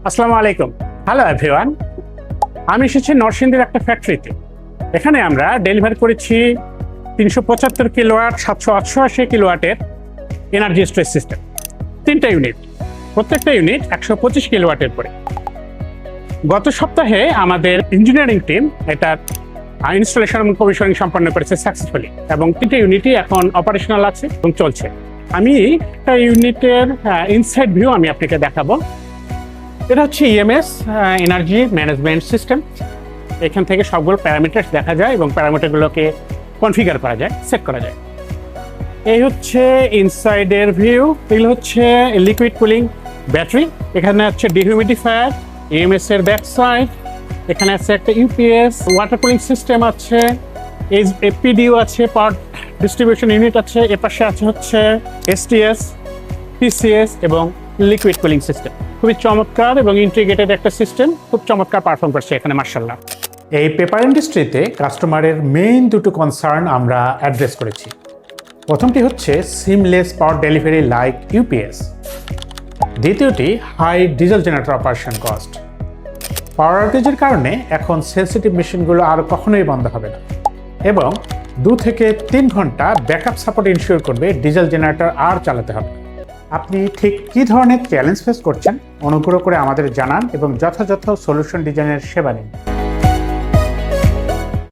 আসসালামু আলাইকুম। Hello everyone, আমি এসেছি নরসিংদীর একটা ফ্যাক্টরিতে। এখানে আমরা ডেলিভারি করেছি 375 কিলোওয়াট, 788 কিলোওয়াটের এনার্জি স্টোরেজ সিস্টেম, 3টা ইউনিট, প্রত্যেকটা ইউনিট 125 কিলোওয়াটের করে। গত সপ্তাহে আমাদের ইঞ্জিনিয়ারিং টিম এটা ইনস্টলেশন এবং কমিশনিং সম্পন্ন করেছে সাকসেসফুলি, এবং 3টা ইউনিটই এখন অপারেশনাল আছে এবং চলছে। আমি একটা ইউনিটের ইনসাইড ভিউ আমি আপনাকে দেখাবো। এটা হচ্ছে ইএমএস, এনার্জি ম্যানেজমেন্ট সিস্টেম। এখান থেকে সবগুলো প্যারামিটার্স দেখা যায় এবং প্যারামিটারগুলোকে কনফিগার করা যায়, সেট করা যায়। এই হচ্ছে ইনসাইডের ভিউ। এগুলো হচ্ছে লিকুইড কুলিং ব্যাটারি। এখানে হচ্ছে ডিহিউমিডিফায়ার, ইএমএস এর ব্যাক সাইড। এখানে আছে একটা ইউপিএস, ওয়াটার কুলিং সিস্টেম আছে, এপিডিও আছে, পাওয়ার ডিস্ট্রিবিউশন ইউনিট আছে। এপাশে আছে হচ্ছে এসটিএস, পিসিএস এবং লিকুইড কুলিং সিস্টেম। খুবই চমৎকার এবং ইন্টিগ্রেটেড একটা সিস্টেম, খুব চমৎকার পারফর্ম করছে এখানে মাশাআল্লাহ। এই পেপার ইন্ডাস্ট্রিতে কাস্টমারের মেইন দুটো কনসার্ন আমরা অ্যাড্রেস করেছি। প্রথমটি হচ্ছে seamless power delivery like UPS, দ্বিতীয়টি high diesel generator operation cost. Power আউটেজের কারণে এখন সেন্সিটিভ মেশিনগুলো আর কখনোই বন্ধ হবে না, এবং 2 থেকে 3 ঘন্টা ব্যাকআপ সাপোর্ট ইনশিওর করবে ডিজেল জেনারেটর আর চালাতে হবে। আপনি ঠিক কী ধরনের চ্যালেঞ্জ ফেস করছেন অনুগ্রহ করে আমাদের জানান এবং যথাযথ সলিউশন ডিজাইনের সেবা নিন।